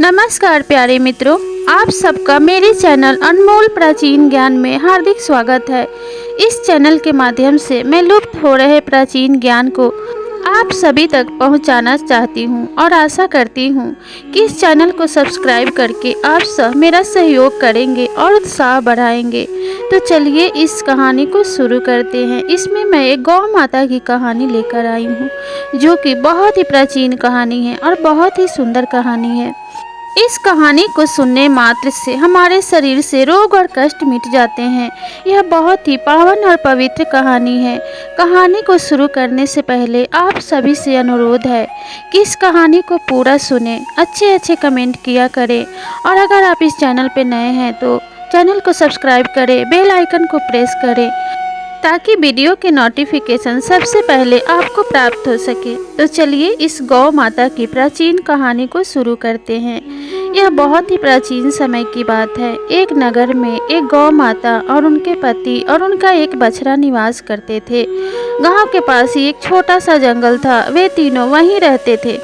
नमस्कार प्यारे मित्रों, आप सबका मेरे चैनल अनमोल प्राचीन ज्ञान में हार्दिक स्वागत है। इस चैनल के माध्यम से मैं लुप्त हो रहे प्राचीन ज्ञान को आप सभी तक पहुंचाना चाहती हूं और आशा करती हूं कि इस चैनल को सब्सक्राइब करके आप सब मेरा सहयोग करेंगे और उत्साह बढ़ाएंगे। तो चलिए इस कहानी को शुरू करते हैं। इसमें मैं एक गौ माता की कहानी लेकर आई हूँ, जो कि बहुत ही प्राचीन कहानी है और बहुत ही सुंदर कहानी है। इस कहानी को सुनने मात्र से हमारे शरीर से रोग और कष्ट मिट जाते हैं। यह बहुत ही पावन और पवित्र कहानी है। कहानी को शुरू करने से पहले आप सभी से अनुरोध है कि इस कहानी को पूरा सुने, अच्छे कमेंट किया करें और अगर आप इस चैनल पे नए हैं तो चैनल को सब्सक्राइब करें, बेल आइकन को प्रेस करें ताकि वीडियो के नोटिफिकेशन सबसे पहले आपको प्राप्त हो सके। तो चलिए इस गौ माता की प्राचीन कहानी को शुरू करते हैं। यह बहुत ही प्राचीन समय की बात है। एक नगर में एक गौ माता और उनके पति और उनका एक बछड़ा निवास करते थे। गांव के पास ही एक छोटा सा जंगल था। वे तीनों वहीं रहते थे।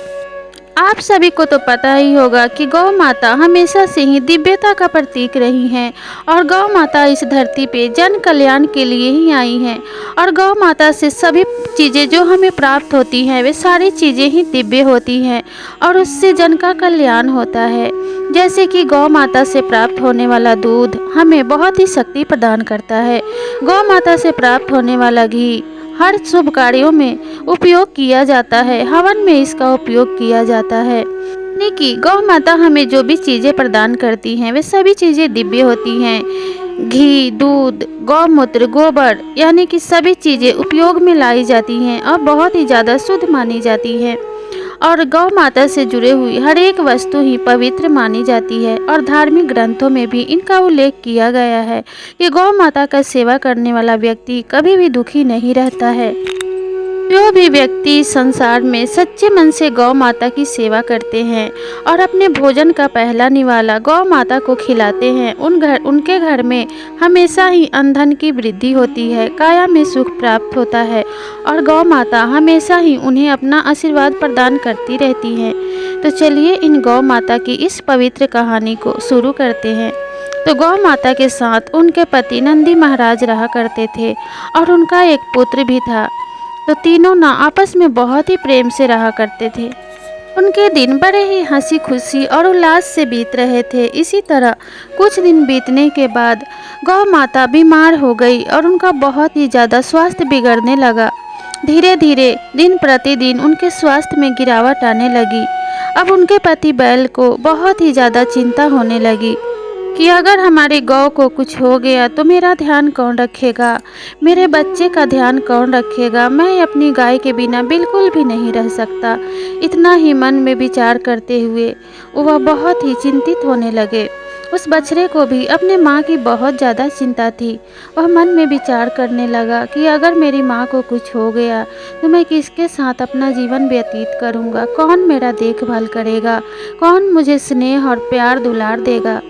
आप सभी को तो पता ही होगा कि गौ माता हमेशा से ही दिव्यता का प्रतीक रही हैं और गौ माता इस धरती पे जन कल्याण के लिए ही आई हैं और गौ माता से सभी चीज़ें जो हमें प्राप्त होती हैं वे सारी चीज़ें ही दिव्य होती हैं और उससे जन का कल्याण होता है। जैसे कि गौ माता से प्राप्त होने वाला दूध हमें बहुत ही शक्ति प्रदान करता है। गौ माता से प्राप्त होने वाला घी हर शुभ कार्यों में उपयोग किया जाता है। हवन में इसका उपयोग किया जाता है। यानी कि गौ माता हमें जो भी चीज़ें प्रदान करती हैं वे सभी चीज़ें दिव्य होती हैं। घी, दूध, गौमूत्र, गोबर यानी कि सभी चीज़ें उपयोग में लाई जाती हैं और बहुत ही ज़्यादा शुद्ध मानी जाती हैं और गौ माता से जुड़े हुई हर एक वस्तु ही पवित्र मानी जाती है और धार्मिक ग्रंथों में भी इनका उल्लेख किया गया है कि गौ माता का सेवा करने वाला व्यक्ति कभी भी दुखी नहीं रहता है। जो भी व्यक्ति संसार में सच्चे मन से गौ माता की सेवा करते हैं और अपने भोजन का पहला निवाला गौ माता को खिलाते हैं उनके घर में हमेशा ही धन की वृद्धि होती है, काया में सुख प्राप्त होता है और गौ माता हमेशा ही उन्हें अपना आशीर्वाद प्रदान करती रहती हैं। तो चलिए इन गौ माता की इस पवित्र कहानी को शुरू करते हैं। तो गौ माता के साथ उनके पति नंदी महाराज रहा करते थे और उनका एक पुत्र भी था। तो तीनों ना आपस में बहुत ही प्रेम से रहा करते थे। उनके दिन बड़े ही हंसी खुशी और उल्लास से बीत रहे थे। इसी तरह कुछ दिन बीतने के बाद गौ माता बीमार हो गई और उनका बहुत ही ज़्यादा स्वास्थ्य बिगड़ने लगा। धीरे धीरे दिन प्रतिदिन उनके स्वास्थ्य में गिरावट आने लगी। अब उनके पति बैल को बहुत ही ज़्यादा चिंता होने लगी कि अगर हमारे गौ को कुछ हो गया तो मेरा ध्यान कौन रखेगा, मेरे बच्चे का ध्यान कौन रखेगा, मैं अपनी गाय के बिना बिल्कुल भी नहीं रह सकता। इतना ही मन में विचार करते हुए वह बहुत ही चिंतित होने लगे। उस बछड़े को भी अपने माँ की बहुत ज़्यादा चिंता थी। वह मन में विचार करने लगा कि अगर मेरी माँ को कुछ हो गया तो मैं किसके साथ अपना जीवन व्यतीत करूँगा, कौन मेरा देखभाल करेगा, कौन मुझे स्नेह और प्यार दुलार देगा।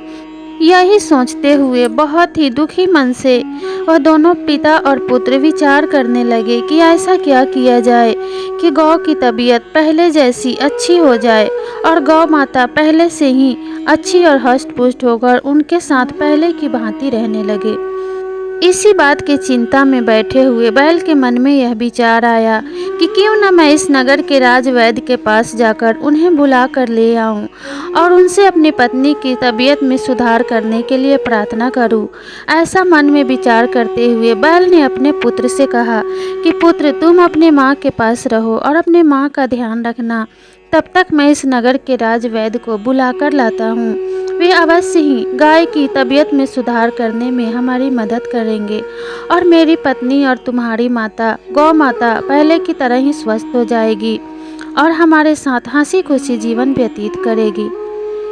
यही सोचते हुए बहुत ही दुखी मन से वह दोनों पिता और पुत्र विचार करने लगे कि ऐसा क्या किया जाए कि गौ की तबीयत पहले जैसी अच्छी हो जाए और गौ माता पहले से ही अच्छी और हष्ट पुष्ट होकर उनके साथ पहले की भांति रहने लगे। इसी बात की चिंता में बैठे हुए बैल के मन में यह विचार आया कि क्यों न मैं इस नगर के राजवैद्य के पास जाकर उन्हें बुला कर ले आऊं और उनसे अपनी पत्नी की तबीयत में सुधार करने के लिए प्रार्थना करूं। ऐसा मन में विचार करते हुए बैल ने अपने पुत्र से कहा कि पुत्र, तुम अपने माँ के पास रहो और अपने माँ का ध्यान रखना। तब तक मैं इस नगर के राजवैद्य को बुलाकर लाता हूँ। वे अवश्य ही गाय की तबीयत में सुधार करने में हमारी मदद करेंगे और मेरी पत्नी और तुम्हारी माता गौ माता पहले की तरह ही स्वस्थ हो जाएगी और हमारे साथ हंसी खुशी जीवन व्यतीत करेगी।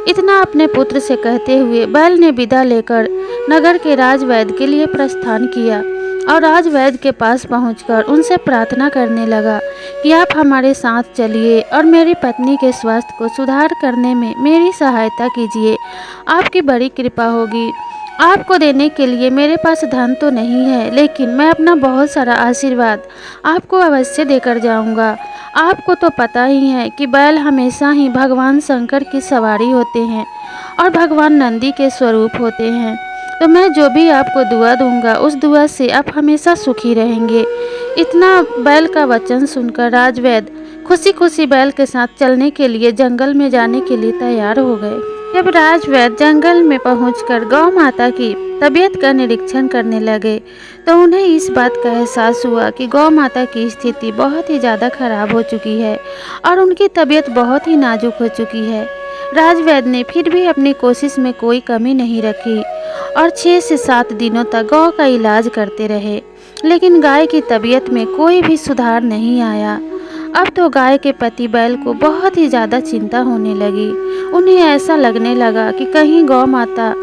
इतना अपने पुत्र से कहते हुए बैल ने विदा लेकर नगर के राजवैद्य के लिए प्रस्थान किया और राजवैद्य के पास पहुंचकर उनसे प्रार्थना करने लगा कि आप हमारे साथ चलिए और मेरी पत्नी के स्वास्थ्य को सुधार करने में मेरी सहायता कीजिए। आपकी बड़ी कृपा होगी आपको देने के लिए मेरे पास धन तो नहीं है, लेकिन मैं अपना बहुत सारा आशीर्वाद आपको अवश्य देकर जाऊंगा। आपको तो पता ही है कि बैल हमेशा ही भगवान शंकर की सवारी होते हैं और भगवान नंदी के स्वरूप होते हैं। तो मैं जो भी आपको दुआ दूंगा, उस दुआ से आप हमेशा सुखी रहेंगे। इतना बैल का वचन सुनकर राजवैद्य खुशी खुशी बैल के साथ चलने के लिए जंगल में जाने के लिए तैयार हो गए। जब राजवैद्य जंगल में पहुंचकर गौ माता की तबीयत का निरीक्षण करने लगे, तो उन्हें इस बात का एहसास हुआ कि गौ माता की स्थिति बहुत ही ज़्यादा खराब हो चुकी है और उनकी तबीयत बहुत ही नाजुक हो चुकी है। राजवैद्य ने फिर भी अपनी कोशिश में कोई कमी नहीं रखी और 6 से 7 दिनों तक गौ का इलाज करते रहे, लेकिन गाय की तबीयत में कोई भी सुधार नहीं आया। अब तो गाय के पति बैल को बहुत ही ज़्यादा चिंता होने लगी। उन्हें ऐसा लगने लगा कि कहीं गौ माता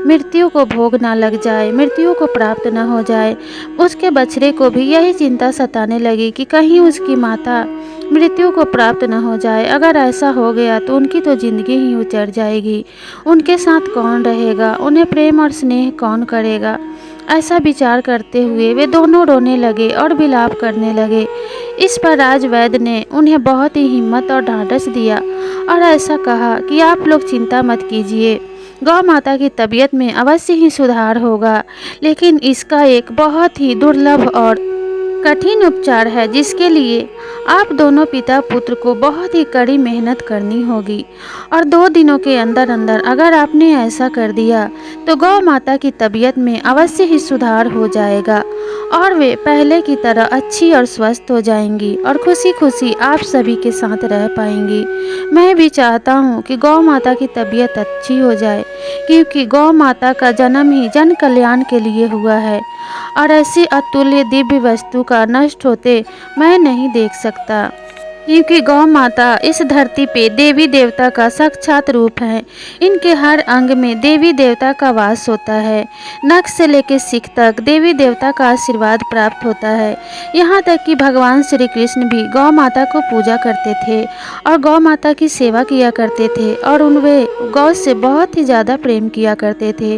मृत्यु को भोग ना लग जाए, मृत्यु को प्राप्त न हो जाए। उसके बछड़े को भी यही चिंता सताने लगी कि कहीं उसकी माता मृत्यु को प्राप्त न हो जाए। अगर ऐसा हो गया तो उनकी तो ज़िंदगी ही उजड़ जाएगी। उनके साथ कौन रहेगा, उन्हें प्रेम और स्नेह कौन करेगा। ऐसा विचार करते हुए वे दोनों रोने लगे और विलाप करने लगे। इस पर राजवैद्य ने उन्हें बहुत ही हिम्मत और ढाढ़स दिया और ऐसा कहा कि आप लोग चिंता मत कीजिए, गौ माता की तबीयत में अवश्य ही सुधार होगा, लेकिन इसका एक बहुत ही दुर्लभ और कठिन उपचार है, जिसके लिए आप दोनों पिता पुत्र को बहुत ही कड़ी मेहनत करनी होगी और 2 दिनों के अंदर अंदर अगर आपने ऐसा कर दिया तो गौ माता की तबीयत में अवश्य ही सुधार हो जाएगा और वे पहले की तरह अच्छी और स्वस्थ हो जाएंगी और खुशी खुशी आप सभी के साथ रह पाएंगी। मैं भी चाहता हूँ कि गौ माता की तबीयत अच्छी हो जाए, क्योंकि गौ माता का जन्म ही जन कल्याण के लिए हुआ है और ऐसी अतुल्य दिव्य वस्तु का नष्ट होते मैं नहीं देख सकता, क्योंकि गौ माता इस धरती पे देवी देवता का साक्षात रूप है। इनके हर अंग में देवी देवता का वास होता है। नख से लेकर सिख तक देवी देवता का आशीर्वाद प्राप्त होता है। यहाँ तक कि भगवान श्री कृष्ण भी गौ माता को पूजा करते थे और गौ माता की सेवा किया करते थे और उनमें गौ से बहुत ही ज़्यादा प्रेम किया करते थे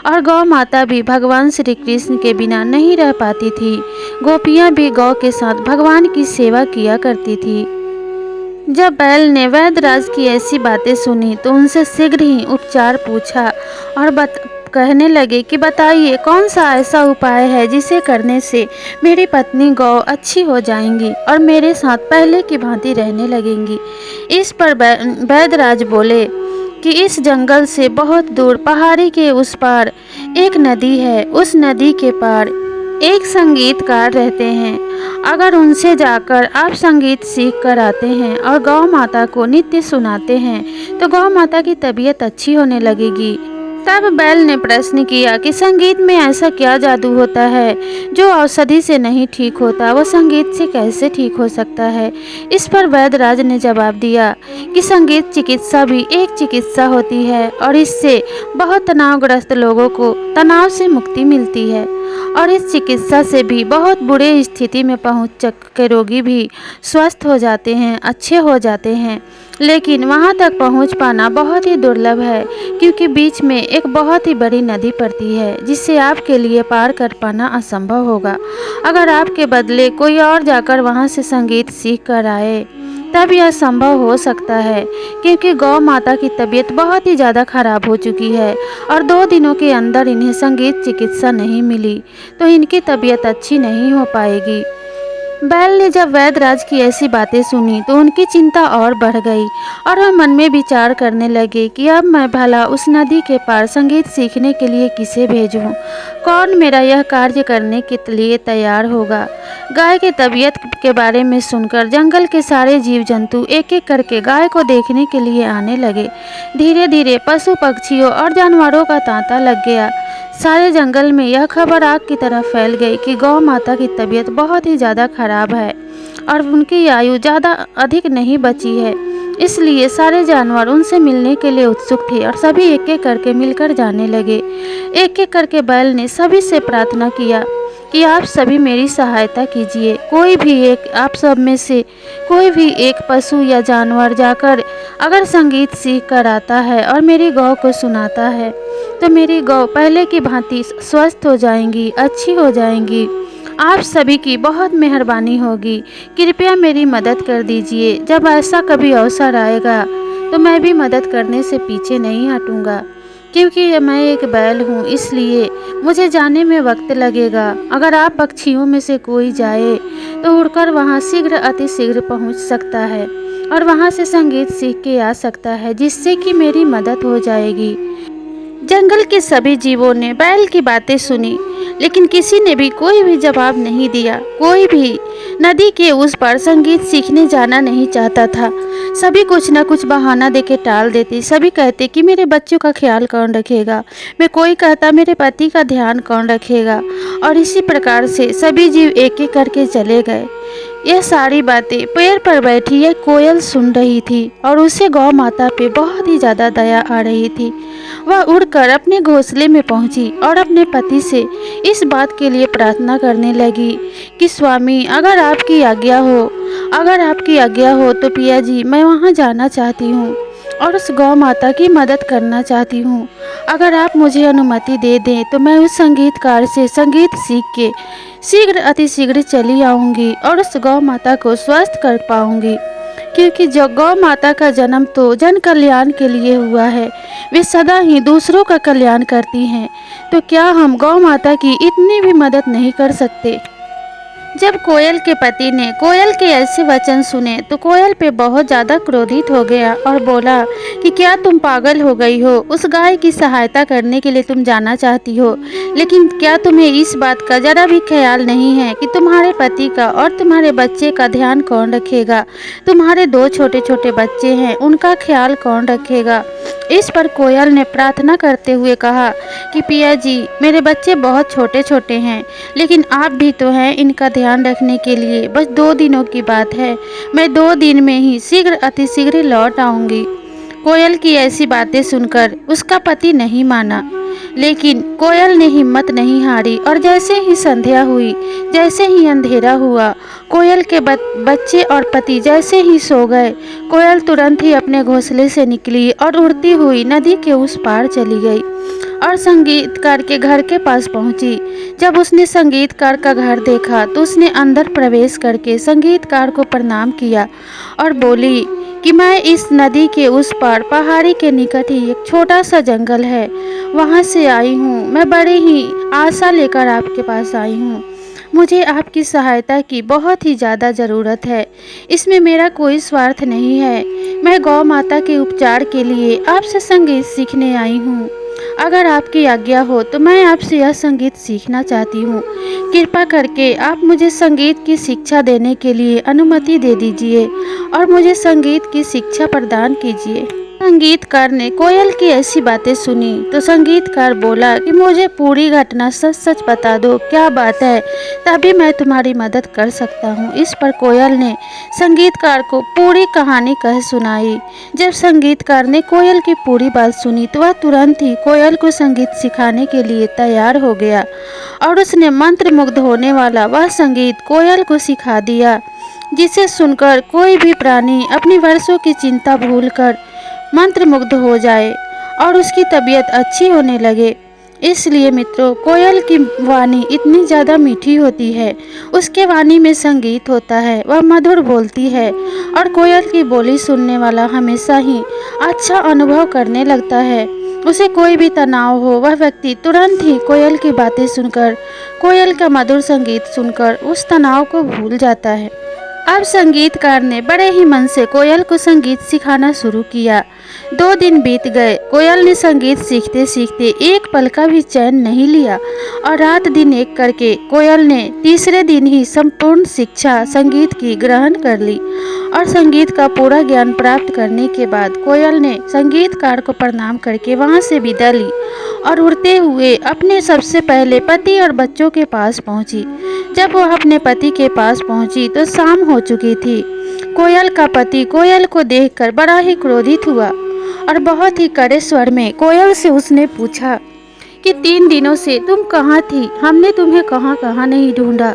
और गौ माता भी भगवान श्री कृष्ण के बिना नहीं रह पाती थी। गोपियाँ भी गौ के साथ भगवान की सेवा किया करती थी। जब बैल ने वैद्यराज की ऐसी बातें सुनी तो उनसे शीघ्र ही उपचार पूछा और कहने लगे कि बताइए कौन सा ऐसा उपाय है जिसे करने से मेरी पत्नी गौ अच्छी हो जाएंगी और मेरे साथ पहले की भांति रहने लगेंगी। इस पर वैद्यराज बोले कि इस जंगल से बहुत दूर पहाड़ी के उस पार एक नदी है। उस नदी के पार एक संगीतकार रहते हैं। अगर उनसे जाकर आप संगीत सीख कर आते हैं और गौ माता को नित्य सुनाते हैं तो गौ माता की तबीयत अच्छी होने लगेगी। तब बैल ने प्रश्न किया कि संगीत में ऐसा क्या जादू होता है जो औषधि से नहीं ठीक होता, वो संगीत से कैसे ठीक हो सकता है। इस पर वैद्यराज ने जवाब दिया कि संगीत चिकित्सा भी एक चिकित्सा होती है और इससे बहुत तनावग्रस्त लोगों को तनाव से मुक्ति मिलती है और इस चिकित्सा से भी बहुत बुरे स्थिति में पहुंच के रोगी भी स्वस्थ हो जाते हैं, अच्छे हो जाते हैं। लेकिन वहां तक पहुंच पाना बहुत ही दुर्लभ है, क्योंकि बीच में एक बहुत ही बड़ी नदी पड़ती है जिसे आपके लिए पार कर पाना असंभव होगा। अगर आपके बदले कोई और जाकर वहां से संगीत सीख कर आए तब यह संभव हो सकता है, क्योंकि गौ माता की तबीयत बहुत ही ज़्यादा खराब हो चुकी है और 2 दिनों के अंदर इन्हें संगीत चिकित्सा नहीं मिली तो इनकी तबीयत अच्छी नहीं हो पाएगी। बैल ने जब वैद्यराज की ऐसी बातें सुनी तो उनकी चिंता और बढ़ गई और वह मन में विचार करने लगे कि अब मैं भला उस नदी के पार संगीत सीखने के लिए किसे भेजूं? कौन मेरा यह कार्य करने के लिए तैयार होगा? गाय की तबीयत के बारे में सुनकर जंगल के सारे जीव जंतु एक एक करके गाय को देखने के लिए आने लगे। धीरे धीरे पशु पक्षियों और जानवरों का तांता लग गया। सारे जंगल में यह खबर आग की तरह फैल गई कि गौ माता की तबीयत बहुत ही ज़्यादा खराब है और उनकी आयु ज़्यादा अधिक नहीं बची है। इसलिए सारे जानवर उनसे मिलने के लिए उत्सुक थे और सभी एक एक करके मिलकर जाने लगे। एक एक करके बैल ने सभी से प्रार्थना किया कि आप सभी मेरी सहायता कीजिए। कोई भी एक आप सब में से कोई भी एक पशु या जानवर जाकर अगर संगीत सीख कर आता है और मेरी गौ को सुनाता है तो मेरी गौ पहले की भांति स्वस्थ हो जाएंगी, अच्छी हो जाएंगी। आप सभी की बहुत मेहरबानी होगी। कृपया मेरी मदद कर दीजिए। जब ऐसा कभी अवसर आएगा तो मैं भी मदद करने से पीछे नहीं हटूंगा, क्योंकि मैं एक बैल हूँ, इसलिए मुझे जाने में वक्त लगेगा। अगर आप पक्षियों में से कोई जाए तो उड़कर वहाँ शीघ्र अति शीघ्र पहुँच सकता है और वहाँ से संगीत सीख के आ सकता है, जिससे कि मेरी मदद हो जाएगी। जंगल के सभी जीवों ने बैल की बातें सुनी, लेकिन किसी ने भी कोई भी जवाब नहीं दिया। कोई भी नदी के उस पार संगीत सीखने जाना नहीं चाहता था। सभी कुछ न कुछ बहाना देके टाल देते। सभी कहते कि मेरे बच्चों का ख्याल कौन रखेगा, मैं कोई कहता मेरे पति का ध्यान कौन रखेगा। और इसी प्रकार से सभी जीव एक एक करके चले गए। यह सारी बातें पेड़ पर बैठी एक कोयल सुन रही थी और उसे गौ माता पे बहुत ही ज़्यादा दया आ रही थी। वह उड़कर अपने घोंसले में पहुंची और अपने पति से इस बात के लिए प्रार्थना करने लगी कि स्वामी, अगर आपकी आज्ञा हो तो पिया जी, मैं वहां जाना चाहती हूँ और उस गौ माता की मदद करना चाहती हूँ। अगर आप मुझे अनुमति दे दें तो मैं उस संगीतकार से संगीत सीख के शीघ्र अति शीघ्र चली आऊँगी और उस गौ माता को स्वस्थ कर पाऊँगी, क्योंकि जो गौ माता का जन्म तो जन कल्याण के लिए हुआ है, वे सदा ही दूसरों का कल्याण करती हैं। तो क्या हम गौ माता की इतनी भी मदद नहीं कर सकते? जब कोयल के पति ने कोयल के ऐसे वचन सुने तो कोयल पे बहुत ज़्यादा क्रोधित हो गया और बोला कि क्या तुम पागल हो गई हो? उस गाय की सहायता करने के लिए तुम जाना चाहती हो, लेकिन क्या तुम्हें इस बात का ज़रा भी ख्याल नहीं है कि तुम्हारे पति का और तुम्हारे बच्चे का ध्यान कौन रखेगा? तुम्हारे 2 छोटे छोटे बच्चे हैं, उनका ख्याल कौन रखेगा? इस पर कोयल ने प्रार्थना करते हुए कहा कि पिया जी, मेरे बच्चे बहुत छोटे छोटे हैं, लेकिन आप भी तो हैं इनका ध्यान रखने के लिए। बस 2 दिनों की बात है, मैं 2 दिन में ही शीघ्र अति शीघ्र लौट आऊँगी। कोयल की ऐसी बातें सुनकर उसका पति नहीं माना, लेकिन कोयल ने हिम्मत नहीं हारी और जैसे ही संध्या हुई, जैसे ही अंधेरा हुआ, कोयल के बच्चे और पति जैसे ही सो गए, कोयल तुरंत ही अपने घोंसले से निकली और उड़ती हुई नदी के उस पार चली गई और संगीतकार के घर के पास पहुंची। जब उसने संगीतकार का घर देखा तो उसने अंदर प्रवेश करके संगीतकार को प्रणाम किया और बोली कि मैं इस नदी के उस पार पहाड़ी के निकट ही एक छोटा सा जंगल है, वहाँ से आई हूँ। मैं बड़ी ही आशा लेकर आपके पास आई हूँ। मुझे आपकी सहायता की बहुत ही ज़्यादा ज़रूरत है। इसमें मेरा कोई स्वार्थ नहीं है। मैं गौ माता के उपचार के लिए आपसे संगीत सीखने आई हूँ। अगर आपकी आज्ञा हो तो मैं आपसे यह संगीत सीखना चाहती हूँ। कृपा करके आप मुझे संगीत की शिक्षा देने के लिए अनुमति दे दीजिए और मुझे संगीत की शिक्षा प्रदान कीजिए। संगीतकार ने कोयल की ऐसी बातें सुनी तो संगीतकार बोला कि मुझे पूरी घटना सच सच बता दो, क्या बात है, तभी मैं तुम्हारी मदद कर सकता हूँ। इस पर कोयल ने संगीतकार को पूरी कहानी कह सुनाई। जब संगीतकार ने कोयल की पूरी बात सुनी तो वह तुरंत ही कोयल को संगीत सिखाने के लिए तैयार हो गया और उसने मंत्रमुग्ध होने वाला वह संगीत कोयल को सिखा दिया, जिसे सुनकर कोई भी प्राणी अपनी वर्षों की चिंता भूलकर मंत्रमुग्ध हो जाए और उसकी तबीयत अच्छी होने लगे। इसलिए मित्रों, कोयल की वाणी इतनी ज़्यादा मीठी होती है, उसके वाणी में संगीत होता है, वह मधुर बोलती है और कोयल की बोली सुनने वाला हमेशा ही अच्छा अनुभव करने लगता है। उसे कोई भी तनाव हो, वह व्यक्ति तुरंत ही कोयल की बातें सुनकर, कोयल का मधुर संगीत सुनकर उस तनाव को भूल जाता है। अब संगीतकार ने बड़े ही मन से कोयल को संगीत सिखाना शुरू किया। 2 दिन बीत गए। कोयल ने संगीत सीखते सीखते एक पल का भी चैन नहीं लिया और रात दिन एक करके कोयल ने तीसरे दिन ही संपूर्ण शिक्षा संगीत की ग्रहण कर ली और संगीत का पूरा ज्ञान प्राप्त करने के बाद कोयल ने संगीतकार को प्रणाम करके वहां से विदा ली और उड़ते हुए अपने सबसे पहले पति और बच्चों के पास पहुंची। जब वह अपने पति के पास पहुंची तो शाम हो चुकी थी। कोयल का पति कोयल को देखकर बड़ा ही क्रोधित हुआ और बहुत ही कड़े स्वर में कोयल से उसने पूछा कि 3 दिनों से तुम कहाँ थी, हमने तुम्हें कहाँ कहाँ नहीं ढूंढा।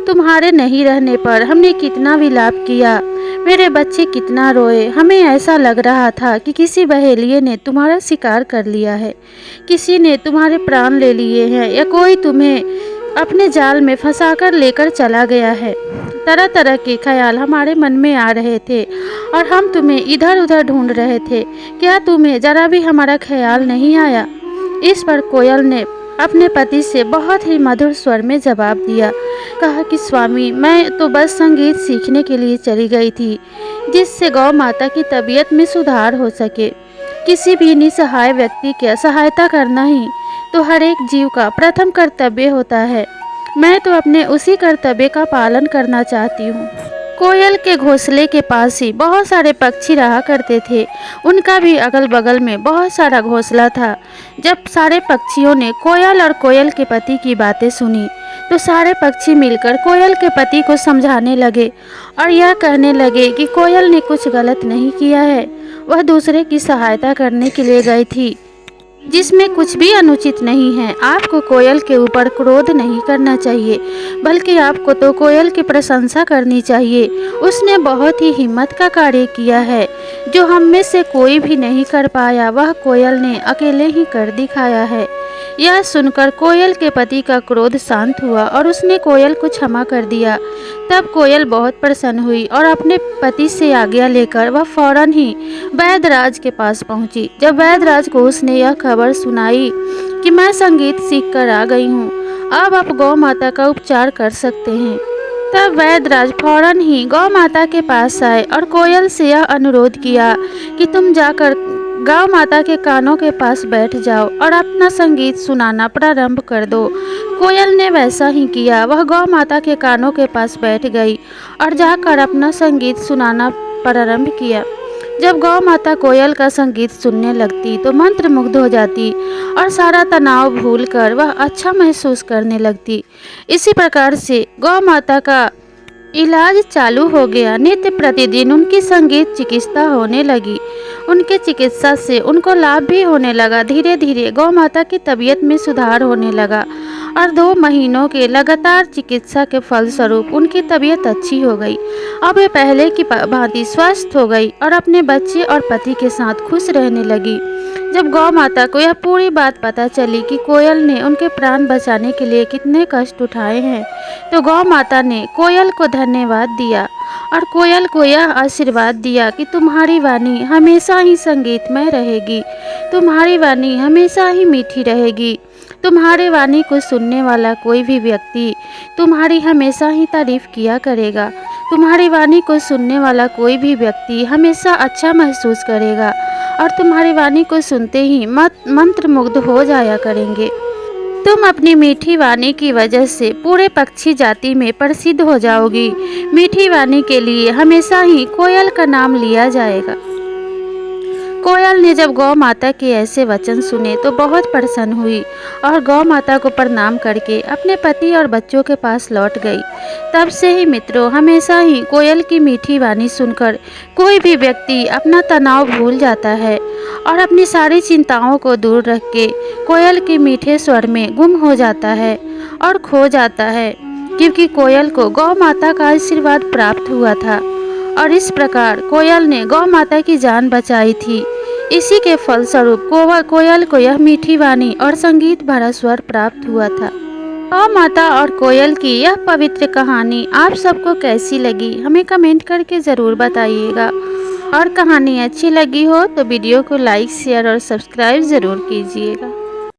तुम्हारे नहीं रहने पर हमने कितना विलाप किया, मेरे बच्चे कितना रोए। हमें ऐसा लग रहा था कि किसी बहेलिये ने तुम्हारा शिकार कर लिया है, किसी ने तुम्हारे प्राण ले लिए हैं, या कोई तुम्हें अपने जाल में फंसाकर लेकर चला गया है। तरह तरह के ख्याल हमारे मन में आ रहे थे और हम तुम्हें इधर उधर ढूंढ रहे थे। क्या तुम्हें जरा भी हमारा ख्याल नहीं आया? इस पर कोयल ने अपने पति से बहुत ही मधुर स्वर में जवाब दिया। कहा कि स्वामी, मैं तो बस संगीत सीखने के लिए चली गई थी, जिससे गौ माता की तबीयत में सुधार हो सके। किसी भी निसहाय व्यक्ति की सहायता करना ही तो हर एक जीव का प्रथम कर्तव्य होता है। मैं तो अपने उसी कर्तव्य का पालन करना चाहती हूँ। कोयल के घोंसले के पास ही बहुत सारे पक्षी रहा करते थे। उनका भी अगल बगल में बहुत सारा घोंसला था। जब सारे पक्षियों ने कोयल और कोयल के पति की बातें सुनी तो सारे पक्षी मिलकर कोयल के पति को समझाने लगे और यह कहने लगे कि कोयल ने कुछ गलत नहीं किया है, वह दूसरे की सहायता करने के लिए गई थी, जिसमें कुछ भी अनुचित नहीं है। आपको कोयल के ऊपर क्रोध नहीं करना चाहिए, बल्कि आपको तो कोयल की प्रशंसा करनी चाहिए। उसने बहुत ही हिम्मत का कार्य किया है, जो हम में से कोई भी नहीं कर पाया, वह कोयल ने अकेले ही कर दिखाया है। यह सुनकर कोयल के पति का क्रोध शांत हुआ और उसने कोयल को क्षमा कर दिया। तब कोयल बहुत प्रसन्न हुई और अपने पति से आज्ञा लेकर वह फौरन ही वैद्यराज के पास पहुंची। जब वैद्यराज को उसने यह खबर सुनाई कि मैं संगीत सीख कर आ गई हूँ, अब आप गौ माता का उपचार कर सकते हैं, तब वैद्यराज फौरन ही गौ माता के पास आए और कोयल से यह अनुरोध किया कि तुम जाकर गौ माता के कानों के पास बैठ जाओ और अपना संगीत सुनाना प्रारंभ कर दो। कोयल ने वैसा ही किया। वह गौ माता के कानों के पास बैठ गई और जाकर अपना संगीत सुनाना प्रारंभ किया। जब गौ माता कोयल का संगीत सुनने लगती तो मंत्रमुग्ध हो जाती और सारा तनाव भूलकर वह अच्छा महसूस करने लगती। इसी प्रकार से गौ माता का इलाज चालू हो गया। नित्य प्रतिदिन उनकी संगीत चिकित्सा होने लगी। उनके चिकित्सा से उनको लाभ भी होने लगा। धीरे धीरे गौ माता की तबीयत में सुधार होने लगा और 2 महीनों के लगातार चिकित्सा के फलस्वरूप उनकी तबीयत अच्छी हो गई। अब वे पहले की भांति स्वस्थ हो गई और अपने बच्चे और पति के साथ खुश रहने लगी। जब गौ माता को यह पूरी बात पता चली कि कोयल ने उनके प्राण बचाने के लिए कितने कष्ट उठाए हैं, तो गौ माता ने कोयल को धन्यवाद दिया और कोयल को यह आशीर्वाद दिया कि तुम्हारी वाणी हमेशा ही संगीतमय रहेगी, तुम्हारी वाणी हमेशा ही मीठी रहेगी। तुम्हारे वाणी को सुनने वाला कोई भी व्यक्ति तुम्हारी हमेशा ही तारीफ किया करेगा। तुम्हारी वाणी को सुनने वाला कोई भी व्यक्ति हमेशा अच्छा महसूस करेगा और तुम्हारी वाणी को सुनते ही मंत्रमुग्ध हो जाया करेंगे। तुम अपनी मीठी वाणी की वजह से पूरे पक्षी जाति में प्रसिद्ध हो जाओगी। मीठी वाणी के लिए हमेशा ही कोयल का नाम लिया जाएगा। कोयल ने जब गौ माता के ऐसे वचन सुने तो बहुत प्रसन्न हुई और गौ माता को प्रणाम करके अपने पति और बच्चों के पास लौट गई। तब से ही मित्रों, हमेशा ही कोयल की मीठी वाणी सुनकर कोई भी व्यक्ति अपना तनाव भूल जाता है और अपनी सारी चिंताओं को दूर रख के कोयल के मीठे स्वर में गुम हो जाता है और खो जाता है, क्योंकि कोयल को गौ माता का आशीर्वाद प्राप्त हुआ था और इस प्रकार कोयल ने गौ माता की जान बचाई थी। इसी के फलस्वरूप कोयल को यह मीठी वाणी और संगीत भरा स्वर प्राप्त हुआ था। गौ माता और कोयल की यह पवित्र कहानी आप सबको कैसी लगी, हमें कमेंट करके ज़रूर बताइएगा। और कहानी अच्छी लगी हो तो वीडियो को लाइक, शेयर और सब्सक्राइब ज़रूर कीजिएगा।